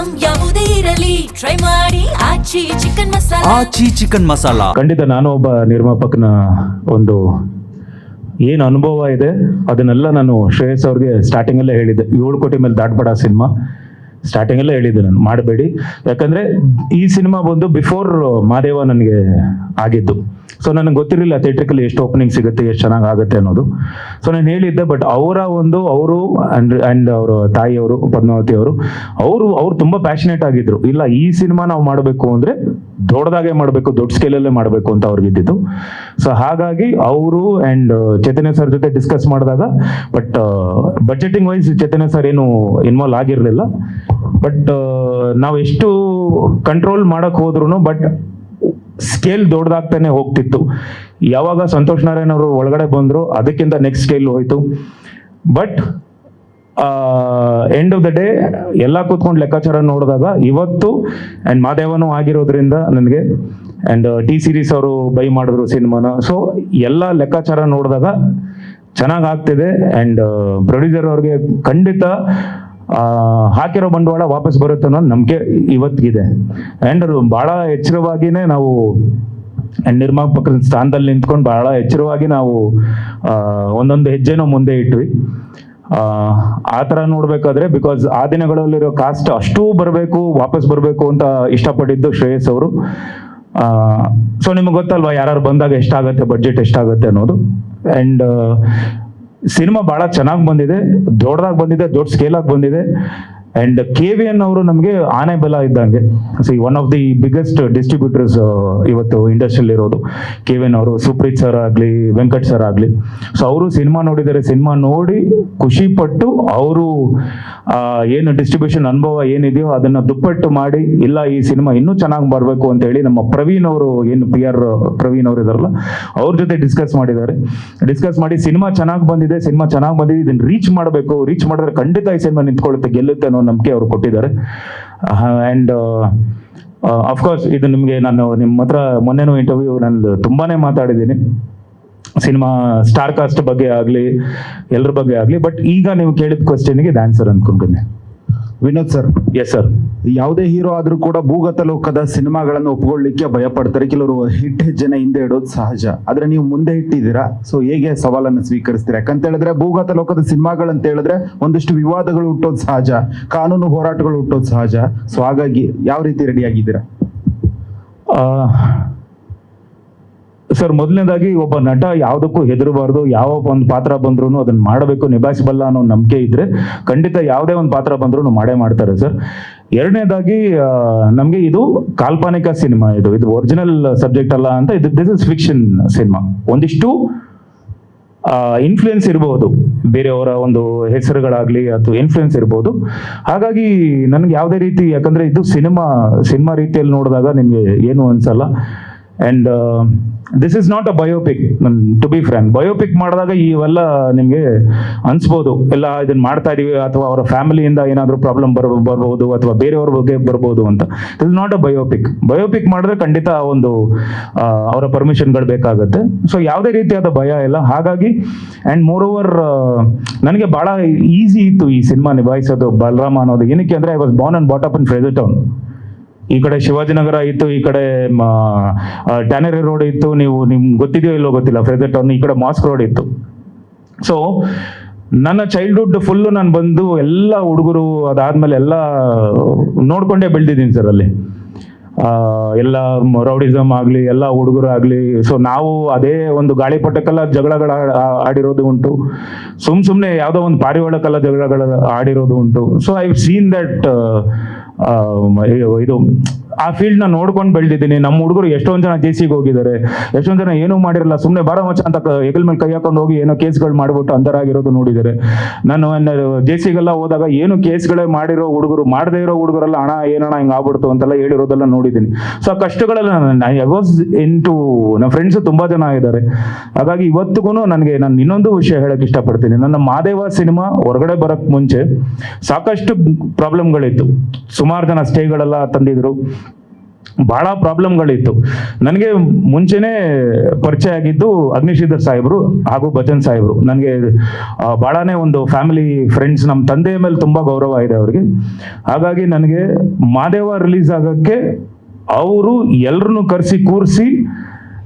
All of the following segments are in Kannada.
ಐಟಂ ಯಾವುದೇ ಇರಲಿ ಟ್ರೈ ಮಾಡಿ ಆಚಿ ಚಿಕನ್ ಮಸಾಲಾ. ಖಂಡಿತ ನಾನು ಒಬ್ಬ ನಿರ್ಮಾಪಕನ ಒಂದು ಏನು ಅನುಭವ ಇದೆ ಅದನ್ನೆಲ್ಲ ನಾನು ಶ್ರೇಯಸ್ ಅವ್ರಿಗೆ ಸ್ಟಾರ್ಟಿಂಗಲ್ಲೇ ಹೇಳಿದ್ದೆ. 7 ಕೋಟಿ ಮೇಲೆ ದಾಟ್ಬೇಡ ಸಿನಿಮಾ ಸ್ಟಾರ್ಟಿಂಗಲ್ಲೇ ಹೇಳಿದ್ದೆ ನಾನು, ಮಾಡಬೇಡಿ. ಯಾಕಂದರೆ ಈ ಸಿನಿಮಾ ಬಂದು ಬಿಫೋರ್ ಮಾದೇವ ನನಗೆ ಆಗಿದ್ದು. ಸೊ ನನಗೆ ಗೊತ್ತಿರಲಿಲ್ಲ ಥಿಯೇಟ್ರಿಕಲ್ಲಿ ಎಷ್ಟು ಓಪನಿಂಗ್ ಸಿಗುತ್ತೆ, ಎಷ್ಟು ಚೆನ್ನಾಗಿ ಆಗುತ್ತೆ ಅನ್ನೋದು. ಸೊ ನಾನು ಹೇಳಿದ್ದೆ. ಬಟ್ ಅವರು ಆ್ಯಂಡ್ ಅವರ ತಾಯಿಯವರು ಪದ್ಮಾವತಿ ಅವರು ತುಂಬ ಪ್ಯಾಷನೇಟ್ ಆಗಿದ್ರು. ಇಲ್ಲ, ಈ ಸಿನಿಮಾ ನಾವು ಮಾಡಬೇಕು ಅಂದರೆ ದೊಡ್ಡದಾಗೆ ಮಾಡಬೇಕು, ದೊಡ್ಡ ಸ್ಕೇಲಲ್ಲೇ ಮಾಡಬೇಕು ಅಂತ ಅವ್ರಿಗಿದ್ದಿತ್ತು. ಸೊ ಹಾಗಾಗಿ ಅವರು ಆ್ಯಂಡ್ ಚೈತನ್ಯ ಸರ್ ಜೊತೆ ಡಿಸ್ಕಸ್ ಮಾಡಿದಾಗ, but budgeting wise Chaitanya sir ಏನು ಇನ್ವಾಲ್ವ್ ಆಗಿರಲಿಲ್ಲ. ಬಟ್ ನಾವು ಎಷ್ಟು ಕಂಟ್ರೋಲ್ ಮಾಡಕ್ ಹೋದ್ರು ಬಟ್ ಸ್ಕೇಲ್ ದೊಡ್ಡದಾಗ್ತಾನೆ ಹೋಗ್ತಿತ್ತು. ಯಾವಾಗ ಸಂತೋಷ್ ನಾರಾಯಣ್ ಅವರು ಒಳಗಡೆ ಬಂದ್ರು ಅದಕ್ಕಿಂತ ನೆಕ್ಸ್ಟ್ ಸ್ಕೇಲ್ ಹೋಯ್ತು. But end of the day ಎಲ್ಲ ಕೂತ್ಕೊಂಡು ಲೆಕ್ಕಾಚಾರ ನೋಡಿದಾಗ ಇವತ್ತು ಆ್ಯಂಡ್ ಮಾದೇವನು ಆಗಿರೋದ್ರಿಂದ ನನಗೆ ಆ್ಯಂಡ್ ಟಿ ಸೀರೀಸ್ ಅವರು ಬೈ ಮಾಡಿದ್ರು ಸಿನಿಮಾನ. ಸೊ ಎಲ್ಲ ಲೆಕ್ಕಾಚಾರ ನೋಡಿದಾಗ ಚೆನ್ನಾಗಿ ಆಗ್ತಿದೆ. ಆ್ಯಂಡ್ ಪ್ರೊಡ್ಯೂಸರ್ ಅವ್ರಿಗೆ ಖಂಡಿತ ಹಾಕಿರೋ ಬಂಡವಾಳ ವಾಪಸ್ ಬರುತ್ತೆ ಅನ್ನೋ ನಂಬಿಕೆ ಇವತ್ತಿಗಿದೆ. ಆ್ಯಂಡ್ ಭಾಳ ಎಚ್ಚರವಾಗಿಯೇ ನಾವು ನಿರ್ಮಾಪಕರ ಸ್ಥಾನದಲ್ಲಿ ನಿಂತ್ಕೊಂಡು ಭಾಳ ಎಚ್ಚರವಾಗಿ ನಾವು ಒಂದೊಂದು ಹೆಜ್ಜೆನೂ ಮುಂದೆ ಇಟ್ವಿ. ಆ ಥರ ನೋಡ್ಬೇಕಾದ್ರೆ ಬಿಕಾಸ್ ಆ ದಿನಗಳಲ್ಲಿರೋ ಕಾಸ್ಟ್ ಅಷ್ಟೂ ಬರಬೇಕು, ವಾಪಸ್ ಬರಬೇಕು ಅಂತ ಇಷ್ಟಪಟ್ಟಿದ್ದು ಶ್ರೇಯಸ್ ಅವರು. ಸೊ ನಿಮ್ಗೆ ಗೊತ್ತಲ್ವಾ ಯಾರು ಬಂದಾಗ ಎಷ್ಟಾಗತ್ತೆ, ಬಡ್ಜೆಟ್ ಎಷ್ಟಾಗತ್ತೆ ಅನ್ನೋದು. ಆ್ಯಂಡ್ ಸಿನಿಮಾ ಭಾಳ ಚೆನ್ನಾಗಿ ಬಂದಿದೆ, ದೊಡ್ಡದಾಗಿ ಬಂದಿದೆ, ದೊಡ್ಡ ಸ್ಕೇಲಾಗಿ ಬಂದಿದೆ. ಆ್ಯಂಡ್ KVN ಅವರು ನಮಗೆ ಆನೆ ಬಲ ಇದ್ದಂಗೆ. One of the biggest distributors ಇವತ್ತು ಇಂಡಸ್ಟ್ರಿಯಲ್ಲಿ ಇರೋದು KVN ಅವರು. ಸುಪ್ರೀತ್ ಸರ್ ಆಗಲಿ, ವೆಂಕಟ್ ಸರ್ ಆಗಲಿ. ಸೊ ಅವರು ಸಿನಿಮಾ ನೋಡಿದ್ದಾರೆ, ಸಿನಿಮಾ ನೋಡಿ ಖುಷಿ ಪಟ್ಟು ಅವರು ಏನು ಡಿಸ್ಟ್ರಿಬ್ಯೂಷನ್ ಅನುಭವ ಏನಿದೆಯೋ ಅದನ್ನು ದುಪ್ಪಟ್ಟು ಮಾಡಿ, ಇಲ್ಲ ಈ ಸಿನಿಮಾ ಇನ್ನೂ ಚೆನ್ನಾಗಿ ಬರಬೇಕು ಅಂತ ಹೇಳಿ ನಮ್ಮ ಪ್ರವೀಣ್ ಅವರು, ಏನು PR ಪ್ರವೀಣ್ ಅವರು ಇದಾರಲ್ಲ, ಅವ್ರ ಜೊತೆ ಡಿಸ್ಕಸ್ ಮಾಡಿ ಸಿನಿಮಾ ಚೆನ್ನಾಗಿ ಬಂದಿದೆ, ಇದನ್ನು ರೀಚ್ ಮಾಡಿದ್ರೆ ಖಂಡಿತ ಈ ಸಿನಿಮಾ ನಿಂತ್ಕೊಳ್ಳುತ್ತೆ, ಗೆಲ್ಲುತ್ತೆ ಅನ್ನೋ ನಂಬಿಕೆ ಅವರು ಕೊಟ್ಟಿದ್ದಾರೆ. ಆ್ಯಂಡ್ ಅಫ್ಕೋರ್ಸ್ ಇದು ನಿಮಗೆ ನಾನು ನಿಮ್ಮ ಹತ್ರ ಮೊನ್ನೆನೂ ಇಂಟರ್ವ್ಯೂ ನಾನು ತುಂಬಾನೇ ಮಾತಾಡಿದ್ದೀನಿ, ಸಿನಿಮಾ ಸ್ಟಾರ್ ಕಾಸ್ಟ್ ಬಗ್ಗೆ ಆಗಲಿ ಎಲ್ಲರ ಬಗ್ಗೆ ಆಗಲಿ. ಬಟ್ ಈಗ ನೀವು ಕೇಳಿದ ಕ್ವಶನ್ಗೆ ಇದು ಆನ್ಸರ್ ಅಂದ್ಕೊಂಡ್ಬನ್ನಿ. ವಿನೋದ್ ಸರ್. Yes sir. ಯಾವುದೇ ಹೀರೋ ಆದ್ರೂ ಕೂಡ ಭೂಗತ ಲೋಕದ ಸಿನಿಮಾಗಳನ್ನು ಒಪ್ಪಿಕೊಳ್ಳಿಕ್ಕೆ ಭಯ ಪಡ್ತಾರೆ. ಕೆಲವರು ಹಿಟ್ ಹೆಜ್ಜೆನ ಹಿಂದೆ ಇಡೋದು ಸಹಜ, ಆದ್ರೆ ನೀವು ಮುಂದೆ ಇಟ್ಟಿದ್ದೀರಾ. ಸೊ ಹೇಗೆ ಸವಾಲನ್ನು ಸ್ವೀಕರಿಸ್ತೀರಾ? ಯಾಕಂತ ಹೇಳಿದ್ರೆ ಭೂಗತ ಲೋಕದ ಸಿನಿಮಾಗಳಂತ ಹೇಳಿದ್ರೆ ಒಂದಷ್ಟು ವಿವಾದಗಳು ಹುಟ್ಟೋದು ಸಹಜ, ಕಾನೂನು ಹೋರಾಟಗಳು ಹುಟ್ಟೋದು ಸಹಜ. ಸೊ ಹಾಗಾಗಿ ಯಾವ ರೀತಿ ರೆಡಿ ಆಗಿದ್ದೀರಾ? ಸರ್, ಮೊದಲನೇದಾಗಿ ಒಬ್ಬ ನಟ ಯಾವುದಕ್ಕೂ ಹೆದರಬಾರ್ದು. ಯಾವ ಒಂದು ಪಾತ್ರ ಬಂದ್ರೂ ಅದನ್ನ ಮಾಡಬೇಕು, ನಿಭಾಯಿಸಬಲ್ಲ ಅನ್ನೋ ನಂಬಿಕೆ ಇದ್ರೆ ಖಂಡಿತ ಯಾವುದೇ ಒಂದು ಪಾತ್ರ ಬಂದ್ರೂ ಮಾಡೇ ಮಾಡ್ತಾರೆ ಸರ್. ಎರಡನೇದಾಗಿ ನಮಗೆ ಇದು ಕಾಲ್ಪನಿಕ ಸಿನಿಮಾ, ಇದು ಒರಿಜಿನಲ್ ಸಬ್ಜೆಕ್ಟ್ ಅಲ್ಲ ಅಂತ. This is fiction cinema. ಒಂದಿಷ್ಟು ಇನ್ಫ್ಲೂಯೆನ್ಸ್ ಇರಬಹುದು, ಬೇರೆಯವರ ಒಂದು ಹೆಸರುಗಳಾಗ್ಲಿ ಅಥವಾ ಇನ್ಫ್ಲೂಯೆನ್ಸ್ ಇರಬಹುದು. ಹಾಗಾಗಿ ನನಗೆ ಯಾವುದೇ ರೀತಿ, ಯಾಕಂದ್ರೆ ಇದು ಸಿನಿಮಾ ರೀತಿಯಲ್ಲಿ ನೋಡಿದಾಗ ನಿಮಗೆ ಏನು ಅನ್ಸಲ್ಲ. And this is not a biopic. To be frank, biopic ಮಾಡಿದಾಗ ಇವೆಲ್ಲ ನಿಮಗೆ ಅನ್ಸ್ಬೋದು, ಎಲ್ಲ ಇದನ್ನ ಮಾಡ್ತಾ ಇದೀವಿ ಅಥವಾ ಅವರ ಫ್ಯಾಮಿಲಿಯಿಂದ ಏನಾದರೂ ಪ್ರಾಬ್ಲಮ್ ಬರ್ಬೋದು ಅಥವಾ ಬೇರೆಯವ್ರ ಬಗ್ಗೆ ಬರ್ಬೋದು ಅಂತ. This is not a biopic ಮಾಡಿದ್ರೆ ಖಂಡಿತ ಒಂದು ಅವರ ಪರ್ಮಿಷನ್ಗಳು ಬೇಕಾಗುತ್ತೆ. ಸೊ ಯಾವುದೇ ರೀತಿಯಾದ ಭಯ ಇಲ್ಲ. ಹಾಗಾಗಿ ಆ್ಯಂಡ್ ಮೋರ್ ಓವರ್ ನನಗೆ ಭಾಳ ಈಸಿ ಇತ್ತು ಈ ಸಿನಿಮಾ ನಿಭಾಯಿಸೋದು. ಬಲರಾಮ ಅನ್ನೋದು ಏನಕ್ಕೆ ಅಂದರೆ, I was born and bought up in Fraser Town. ಈ ಕಡೆ ಶಿವಾಜಿನಗರ ಇತ್ತು, ಈ ಕಡೆ ಟ್ಯಾನರಿ ರೋಡ್ ಇತ್ತು. ನಿಮ್ಗೆ ಗೊತ್ತಿದೆಯೋ ಇಲ್ಲೋ ಗೊತ್ತಿಲ್ಲ, ಫ್ರೇಜರ್ ಟೌನ್. ಈ ಕಡೆ ಮಾಸ್ಕ್ ರೋಡ್ ಇತ್ತು. ಸೊ ನನ್ನ ಚೈಲ್ಡ್ಹುಡ್ ಫುಲ್ಲು ನಾನು ಬಂದು ಎಲ್ಲ ಹುಡುಗರು ಅದಾದ್ಮೇಲೆ ಎಲ್ಲ ನೋಡ್ಕೊಂಡೇ ಬೆಳೆದಿದ್ದೀನಿ ಸರ್ ಅಲ್ಲಿ. ಎಲ್ಲ ರೌಡಿಸಮ್ ಆಗಲಿ, ಎಲ್ಲ ಹುಡುಗರು ಆಗಲಿ. ಸೊ ನಾವು ಅದೇ ಒಂದು ಗಾಳಿಪಟಕ್ಕೆಲ್ಲ ಜಗಳಗಳ ಆಡಿರೋದು ಉಂಟು, ಸುಮ್ಮನೆ ಯಾವುದೋ ಒಂದು ಪಾರಿವಾಳಕ್ಕೆಲ್ಲ ಜಗಳಗಳ ಆಡಿರೋದು ಉಂಟು. ಸೊ ಐ ಸೀನ್ ದಟ್ ಇದು ಆ ಫೀಲ್ಡ್ನ ನೋಡ್ಕೊಂಡು ಬೆಳೆದಿದ್ದೀನಿ. ನಮ್ಮ ಹುಡುಗರು ಎಷ್ಟೊಂದು ಜನ ಜೇಸಿಗೆ ಹೋಗಿದ್ದಾರೆ, ಎಷ್ಟೊಂದು ಜನ ಏನೂ ಮಾಡಿರಲ್ಲ, ಸುಮ್ಮನೆ ಬಾರ ಮಚ್ಚ ಅಂತ ಹೆಗಲ್ ಮೇಲೆ ಕೈ ಹಾಕೊಂಡು ಹೋಗಿ ಏನೋ ಕೇಸ್ಗಳು ಮಾಡಿಬಿಟ್ಟು ಅಂಧರಾಗಿರೋದು ನೋಡಿದ್ದಾರೆ. ನಾನು ಜೇಸಿಗೆಲ್ಲ ಹೋದಾಗ ಏನು ಕೇಸ್ಗಳೇ ಮಾಡಿರೋ ಹುಡುಗರು, ಮಾಡದೇ ಇರೋ ಹುಡುಗರೆಲ್ಲ ಹಣ ಏನಣ್ಣ ಹಿಂಗೆ ಆಗ್ಬಿಡ್ತು ಅಂತೆಲ್ಲ ಹೇಳಿರೋದೆಲ್ಲ ನೋಡಿದ್ದೀನಿ. ಸೊ ಆ ಕಷ್ಟಗಳೆಲ್ಲ ಐ ವಾಸ್ ಇಂಟು, ನಮ್ಮ ಫ್ರೆಂಡ್ಸು ತುಂಬ ಜನ ಇದ್ದಾರೆ. ಹಾಗಾಗಿ ಇವತ್ತಿಗೂ ನಾನು ಇನ್ನೊಂದು ವಿಷಯ ಹೇಳಕ್ಕೆ ಇಷ್ಟಪಡ್ತೀನಿ. ನನ್ನ ಮಾದೇವ ಸಿನಿಮಾ ಹೊರಗಡೆ ಬರೋಕ್ಕೆ ಮುಂಚೆ ಸಾಕಷ್ಟು ಪ್ರಾಬ್ಲಮ್ಗಳಿತ್ತು. ಸುಮಾರು ಜನ ಸ್ಟೇಗಳೆಲ್ಲ ತಂದಿದ್ರು. ಬಹಳ ಪ್ರಾಬ್ಲಮ್ಗಳಿತ್ತು. ನನಗೆ ಮುಂಚೆನೇ ಪರಿಚಯ ಆಗಿದ್ದು ಅಗ್ನಿಶ್ರೀಧರ್ ಸಾಹೇಬರು ಹಾಗೂ ಭಜನ್ ಸಾಹೇಬರು. ನನಗೆ ಬಹಳನೇ ಒಂದು ಫ್ಯಾಮಿಲಿ ಫ್ರೆಂಡ್ಸ್, ನಮ್ಮ ತಂದೆಯ ಮೇಲೆ ತುಂಬ ಗೌರವ ಇದೆ ಅವ್ರಿಗೆ. ಹಾಗಾಗಿ ನನಗೆ ಮಾದೇವ ರಿಲೀಸ್ ಆಗೋಕ್ಕೆ ಅವರು ಎಲ್ಲರನ್ನು ಕರೆಸಿ ಕೂರಿಸಿ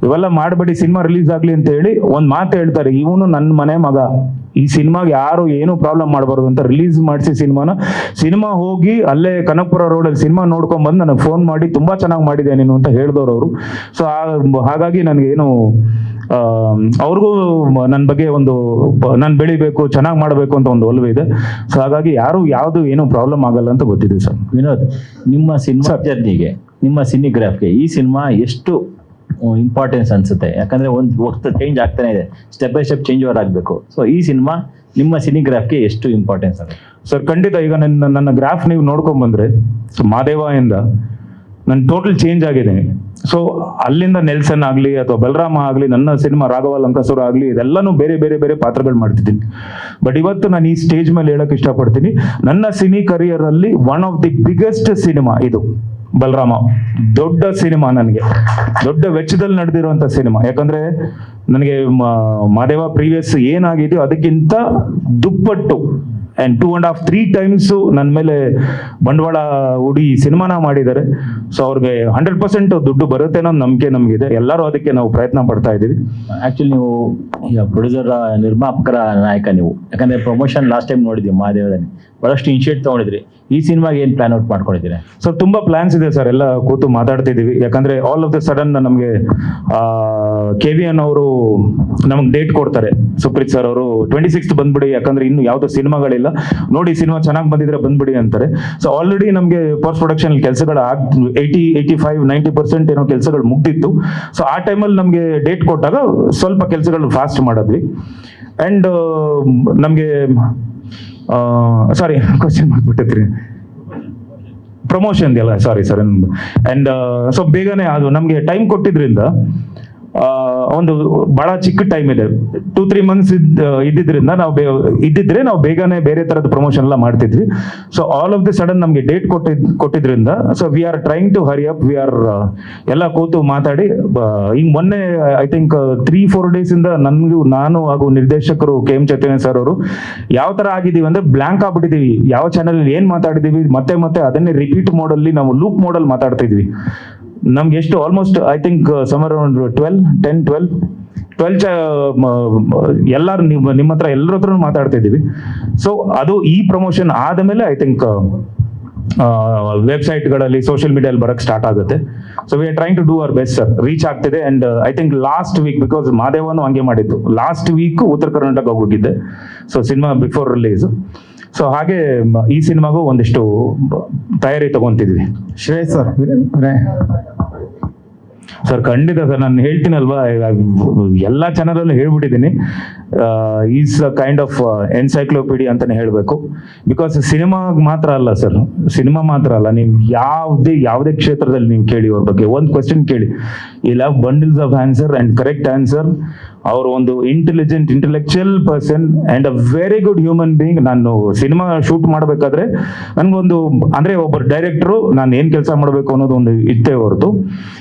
ಇವೆಲ್ಲ ಮಾಡಬೇಡಿ, ಸಿನಿಮಾ ರಿಲೀಸ್ ಆಗಲಿ ಅಂತ ಹೇಳಿ ಒಂದು ಮಾತು ಹೇಳ್ತಾರೆ, ಇವನು ನನ್ನ ಮನೆ ಮಗ, ಈ ಸಿನಿಮಾಗೆ ಯಾರು ಏನು ಪ್ರಾಬ್ಲಮ್ ಮಾಡಬಾರ್ದು ಅಂತ ರಿಲೀಸ್ ಮಾಡಿಸಿ ಸಿನಿಮಾ ಹೋಗಿ ಅಲ್ಲೇ ಕನಕಪುರ ರೋಡಲ್ಲಿ ಸಿನಿಮಾ ನೋಡ್ಕೊಂಡ್ಬಂದು ನನಗೆ ಫೋನ್ ಮಾಡಿ ತುಂಬ ಚೆನ್ನಾಗಿ ಮಾಡಿದೆ ನೀನು ಅಂತ ಹೇಳಿದವರು ಅವರು. ಸೊ ಹಾಗಾಗಿ ನನಗೇನು ಅವ್ರಿಗೂ ನನ್ನ ಬಗ್ಗೆ ಒಂದು ನಾನು ಬೆಳಿಬೇಕು, ಚೆನ್ನಾಗಿ ಮಾಡಬೇಕು ಅಂತ ಒಂದು ಒಲವು ಇದೆ. ಸೊ ಹಾಗಾಗಿ ಯಾವುದು ಏನು ಪ್ರಾಬ್ಲಮ್ ಆಗಲ್ಲ ಅಂತ ಗೊತ್ತಿದೆ ಸರ್. ವಿನೋದ್, ನಿಮ್ಮ ಸಿನಿಮಾ ಜರ್ನಿಗೆ, ನಿಮ್ಮ ಸಿನಿಗ್ರಾಫ್ಗೆ ಈ ಸಿನಿಮಾ ಎಷ್ಟು ಇಂಪಾರ್ಟೆನ್ಸ್ ಅನ್ಸುತ್ತೆ? ಯಾಕಂದ್ರೆ ಒಂದು ವಕ್ತ ಚೇಂಜ್ ಆಗ್ತಾನೆ ಇದೆ, step by step change over ಆಗಬೇಕು. ಸೊ ಈ ಸಿನಿಮಾ ನಿಮ್ಮ ಸಿನಿಗ್ರಾಫ್ಗೆ ಎಷ್ಟು ಇಂಪಾರ್ಟೆನ್ಸ್ ಆಗುತ್ತೆ? ಸರ್ ಖಂಡಿತ. ಈಗ ನನ್ನ ಗ್ರಾಫ್ ನೀವು ನೋಡ್ಕೊಂಡ್ ಬಂದ್ರೆ, ಸೊ ಮಾದೇವ ಇಂದ ನಾನು ಟೋಟಲ್ ಚೇಂಜ್ ಆಗಿದ್ದೀನಿ. ಸೊ ಅಲ್ಲಿಂದ ನೆಲ್ಸನ್ ಆಗಲಿ ಅಥವಾ ಬಲರಾಮ ಆಗಲಿ, ನನ್ನ ಸಿನಿಮಾ ರಾಘವ ಲಂಕಾಸುರ ಆಗಲಿ, ಇದೆಲ್ಲನೂ ಬೇರೆ ಬೇರೆ ಬೇರೆ ಪಾತ್ರಗಳು ಮಾಡ್ತಿದ್ದೀನಿ. ಬಟ್ ಇವತ್ತು ನಾನು ಈ ಸ್ಟೇಜ್ ಮೇಲೆ ಹೇಳಕ್ ಇಷ್ಟಪಡ್ತೀನಿ, ನನ್ನ ಸಿನಿ ಕರಿಯರ್ ಅಲ್ಲಿ one of the biggest cinema ಇದು ಬಲರಾಮ. ದೊಡ್ಡ ಸಿನಿಮಾ, ನನಗೆ ದೊಡ್ಡ ವೆಚ್ಚದಲ್ಲಿ ನಡೆದಿರುವಂತ ಸಿನಿಮಾ. ಯಾಕಂದ್ರೆ ನನಗೆ ಮಾದೇವ ಪ್ರೀವಿಯಸ್ ಏನಾಗಿದೆಯೋ ಅದಕ್ಕಿಂತ ದುಪ್ಪಟ್ಟು ಆ್ಯಂಡ್ 2.5 3 ಟೈಮ್ಸ್ ನನ್ನ ಮೇಲೆ ಬಂಡವಾಳ ಹೂಡಿ ಸಿನಿಮಾನ ಮಾಡಿದ್ದಾರೆ. ಸೊ ಅವ್ರಿಗೆ 100% ದುಡ್ಡು ಬರುತ್ತೆ ಅನ್ನೋ ನಂಬಿಕೆ ನಮಗಿದೆ. ಎಲ್ಲರೂ ಅದಕ್ಕೆ ನಾವು ಪ್ರಯತ್ನ ಪಡ್ತಾ ಇದ್ದೀವಿ. ಆಕ್ಚುಲಿ ನೀವು ಪ್ರೊಡ್ಯೂಸರ್, ನಿರ್ಮಾಪಕರ ನಾಯಕ ನೀವು. ಯಾಕಂದ್ರೆ ಪ್ರಮೋಷನ್ ಲಾಸ್ಟ್ ಟೈಮ್ ನೋಡಿದ್ವಿ ಮಾದೇವದಲ್ಲಿ, ಬಹಳಷ್ಟು ಇನಿಷಿಯೇಟ್ ತಗೊಂಡಿದ್ರಿ. ಈ ಸಿನಿಮಾಗೆ ಏನು ಪ್ಲಾನ್ ಔಟ್ ಮಾಡ್ಕೊಂಡಿದ್ದೀರಾ? ಸರ್ ತುಂಬಾ ಪ್ಲಾನ್ಸ್ ಇದೆ ಸರ್, ಎಲ್ಲ ಕೂತು ಮಾತಾಡ್ತಿದ್ದೀವಿ. ಯಾಕಂದ್ರೆ ಆಲ್ ಆಫ್ ದ ಸಡನ್ ನಮಗೆ KVN ಅವರು ನಮಗೆ ಡೇಟ್ ಕೊಡ್ತಾರೆ, ಸುಪ್ರೀತ್ ಸರ್ ಅವರು 26th ಬಂದ್ಬಿಡಿ, ಯಾಕಂದ್ರೆ ಇನ್ನು ಯಾವ್ದು ಸಿನಿಮಾಗಳಿಲ್ಲ ನೋಡಿ, ಸಿನಿಮಾ ಚೆನ್ನಾಗಿ ಬಂದಿದ್ರೆ ಬಂದ್ಬಿಡಿ ಅಂತಾರೆ. ಸೊ ಆಲ್ರೆಡಿ ನಮಗೆ ಪೋಸ್ಟ್ ಪ್ರೊಡಕ್ಷನ್ ಕೆಲಸಗಳು 80-85-90% ಏನೋ ಕೆಲಸಗಳು ಮುಗ್ದಿತ್ತು. ಸೊ ಆ ಟೈಮಲ್ಲಿ ನಮಗೆ ಡೇಟ್ ಕೊಟ್ಟಾಗ ಸ್ವಲ್ಪ ಕೆಲಸಗಳು ಫಾಸ್ಟ್ ಮಾಡಿದ್ವಿ. ಅಂಡ್ ನಮಗೆ ಸಾರಿ ಕ್ವಶನ್ ಮಾಡ್ಬಿಟ್ಟಿದ್ರಿ, ಪ್ರಮೋಷನ್ ಅಲ್ಲ, ಸಾರಿ ಸರ್. ಅಂಡ್ ಸೊ ಬೇಗನೆ ಅದು ನಮಗೆ ಟೈಮ್ ಕೊಟ್ಟಿದ್ರಿಂದ ಒಂದು ಬಹಳ ಚಿಕ್ಕ ಟೈಮ್ ಇದೆ, 2-3 months ಇದ್ದಿದ್ರಿಂದ ನಾವು ಬೇಗನೆ ಬೇರೆ ತರದ ಪ್ರಮೋಷನ್ ಎಲ್ಲ ಮಾಡ್ತಿದ್ವಿ. So all of the sudden ನಮಗೆ ಡೇಟ್ ಕೊಟ್ಟಿದ್ರಿಂದ so we are trying to hurry up. We are ಎಲ್ಲ ಕೂತು ಮಾತಾಡಿ ಈಗ ಮೊನ್ನೆ ಐ ಥಿಂಕ್ 3-4 days ಇಂದ ನಾನು ಹಾಗೂ ನಿರ್ದೇಶಕರು KM ಚೈತನ್ಯ ಸರ್ ಅವರು ಯಾವ ತರ ಆಗಿದೀವಿ ಅಂದ್ರೆ ಬ್ಲಾಂಕ್ ಆಗ್ಬಿಟ್ಟಿದೀವಿ. ಯಾವ ಚಾನಲ್ ಏನ್ ಮಾತಾಡಿದೀವಿ ಮತ್ತೆ ಅದನ್ನೇ ರಿಪೀಟ್ ಮೋಡಲ್ಲಿ ನಾವು ಲೂಪ್ ಮೋಡಲ್ ಮಾತಾಡ್ತಿದ್ವಿ. ನಮ್ಗೆ ಎಷ್ಟು almost I think summer around 12 ಎಲ್ಲಾರು ನಿಮ್ಮ ಹತ್ರ ಎಲ್ಲರ ಹತ್ರ ಮಾತಾಡ್ತಿದ್ದೀವಿ. ಸೊ ಅದು ಈ ಪ್ರಮೋಷನ್ ಆದಮೇಲೆ ಐ ಥಿಂಕ್ ವೆಬ್ಸೈಟ್ಗಳಲ್ಲಿ ಸೋಷಿಯಲ್ ಮೀಡಿಯಲ್ಲಿ ಬರಕ್ ಸ್ಟಾರ್ಟ್ ಆಗುತ್ತೆ. So we are trying to do our best sir. Reach ಆಗ್ತಿದೆ. And I think last week, because ಮಾದೇವನು ಹಂಗೆ ಮಾಡಿದ್ದು, ಲಾಸ್ಟ್ ವೀಕ್ ಉತ್ತರ ಕರ್ನಾಟಕ ಹೋಗಿದ್ದೆ. So cinema before release. So ಹಾಗೆ ಈ ಸಿನಿಮಾಗೂ ಒಂದಿಷ್ಟು ತಯಾರಿ ತಗೊಂತಿದ್ವಿ. ಶ್ರೇಯಸ್ ಸರ್, ಸರ್ ಖಂಡಿತ ಸರ್, ನಾನು ಹೇಳ್ತೀನಲ್ವಾ, ಎಲ್ಲ ಚಾನಲಲ್ಲೂ ಹೇಳ್ಬಿಟ್ಟಿದ್ದೀನಿ, is a kind of encyclopedia ಅಂತಾನೆ ಹೇಳಬೇಕು. ಬಿಕಾಸ್ ಸಿನಿಮಾ ಮಾತ್ರ ಅಲ್ಲ ಸರ್, ಸಿನಿಮಾ ಮಾತ್ರ ಅಲ್ಲ, ನೀವು ಯಾವುದೇ ಕ್ಷೇತ್ರದಲ್ಲಿ ನೀವು ಕೇಳಿ ಅವ್ರ ಬಗ್ಗೆ ಒಂದು ಕ್ವೆಶ್ಚನ್ ಕೇಳಿ, you have bundles of answer and correct answer. ಅವರು ಒಂದು intellectual person and a very good human being. ನಾನು ಸಿನಿಮಾ ಶೂಟ್ ಮಾಡಬೇಕಾದ್ರೆ ನನ್ಗೊಂದು ಅಂದ್ರೆ ಒಬ್ಬರು ಡೈರೆಕ್ಟರು ನಾನು ಏನ್ ಕೆಲಸ ಮಾಡಬೇಕು ಅನ್ನೋದು ಒಂದು ಇತ್ತೇ ಹೊರತು,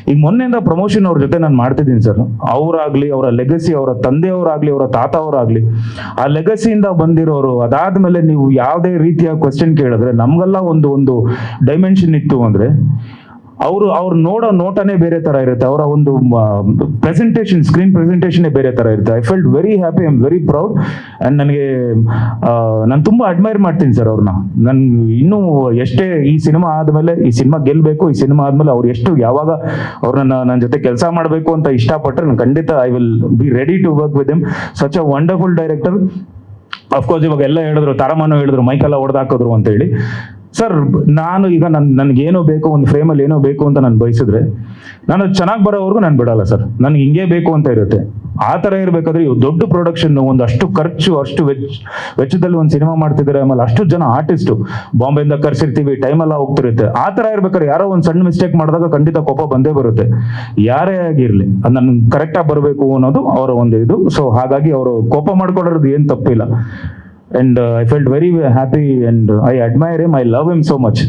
ಈಗ ಮೊನ್ನೆಯಿಂದ ಪ್ರಮೋಷನ್ ಅವ್ರ ಜೊತೆ ನಾನು ಮಾಡ್ತಿದ್ದೀನಿ ಸರ್. ಅವರಾಗ್ಲಿ, ಅವರ ಲೆಗಸಿ, ಅವರ ತಂದೆಯವರಾಗ್ಲಿ, ಅವರ ತಾತ ಅವರಾಗ್ಲಿ, ಆ ಲೆಗಸಿಯಿಂದ ಬಂದಿರೋರು. ಅದಾದ್ಮೇಲೆ ನೀವು ಯಾವುದೇ ರೀತಿಯ ಕ್ವೆಶ್ಚನ್ ಕೇಳಿದ್ರೆ ನಮ್ಗೆಲ್ಲ ಒಂದು ಡೈಮೆನ್ಷನ್ ಇತ್ತು ಅಂದ್ರೆ ಅವ್ರು ನೋಡೋ ನೋಟನೇ ಬೇರೆ ತರ ಇರುತ್ತೆ. ಅವರ ಒಂದು ಪ್ರೆಸೆಂಟೇಷನ್, ಸ್ಕ್ರೀನ್ ಪ್ರೆಸೆಂಟೇಷನ್ ಬೇರೆ ತರ ಇರುತ್ತೆ. I felt very happy, I am very proud. And ನನಗೆ ನಾನು ತುಂಬಾ ಅಡ್ಮೈರ್ ಮಾಡ್ತೀನಿ ಸರ್ ಅವ್ರನ್ನ. ನನ್ ಇನ್ನೂ ಎಷ್ಟೇ ಈ ಸಿನಿಮಾ ಆದ್ಮೇಲೆ, ಈ ಸಿನಿಮಾ ಗೆಲ್ಬೇಕು, ಈ ಸಿನಿಮಾ ಆದ್ಮೇಲೆ ಅವ್ರು ಎಷ್ಟು ಯಾವಾಗ ಅವ್ರನ್ನ ನನ್ನ ಜೊತೆ ಕೆಲಸ ಮಾಡಬೇಕು ಅಂತ ಇಷ್ಟಪಟ್ಟರೆ ನಾನು ಖಂಡಿತ I will be ready to work with him. Such a wonderful director. Of course ಇವಾಗ ಎಲ್ಲ ಹೇಳಿದ್ರು, ತಾರಮಾನು ಹೇಳಿದ್ರು, ಮೈಕೆಲ್ಲ ಹೊಡೆದಾಕಿದ್ರು ಅಂತ ಹೇಳಿ. ಸರ್ ನಾನು ಈಗ ನನ್ಗೇನೋ ಬೇಕು, ಒಂದು ಫ್ರೇಮಲ್ಲಿ ಏನೋ ಬೇಕು ಅಂತ ನಾನು ಬಯಸಿದ್ರೆ ನಾನು ಚೆನ್ನಾಗಿ ಬರೋವರೆಗೂ ನಾನು ಬಿಡಲ್ಲ ಸರ್. ನನ್ಗೆ ಹಿಂಗೆ ಬೇಕು ಅಂತ ಇರುತ್ತೆ. ಆ ಥರ ಇರಬೇಕಾದ್ರೆ ದೊಡ್ಡ ಪ್ರೊಡಕ್ಷನ್, ಒಂದು ಅಷ್ಟು ಖರ್ಚು, ಅಷ್ಟು ವೆಚ್ಚದಲ್ಲಿ ಒಂದು ಸಿನಿಮಾ ಮಾಡ್ತಿದ್ದಾರೆ. ಆಮೇಲೆ ಅಷ್ಟು ಜನ ಆರ್ಟಿಸ್ಟು ಬಾಂಬೆಯಿಂದ ಕರ್ಸಿರ್ತೀವಿ, ಟೈಮೆಲ್ಲ ಹೋಗ್ತಿರುತ್ತೆ. ಆ ಥರ ಇರ್ಬೇಕಾದ್ರೆ ಯಾರೋ ಒಂದು ಸಣ್ಣ ಮಿಸ್ಟೇಕ್ ಮಾಡಿದಾಗ ಖಂಡಿತ ಕೋಪ ಬಂದೇ ಬರುತ್ತೆ, ಯಾರೇ ಆಗಿರಲಿ. ಅದು ನನ್ಗೆ ಕರೆಕ್ಟಾಗಿ ಬರಬೇಕು ಅನ್ನೋದು ಅವರ ಒಂದು ಇದು. ಸೊ ಹಾಗಾಗಿ ಅವರು ಕೋಪ ಮಾಡ್ಕೊಳ್ಳೋದು ಏನು ತಪ್ಪಿಲ್ಲ. And I felt very happy and I admire him. I love him so much.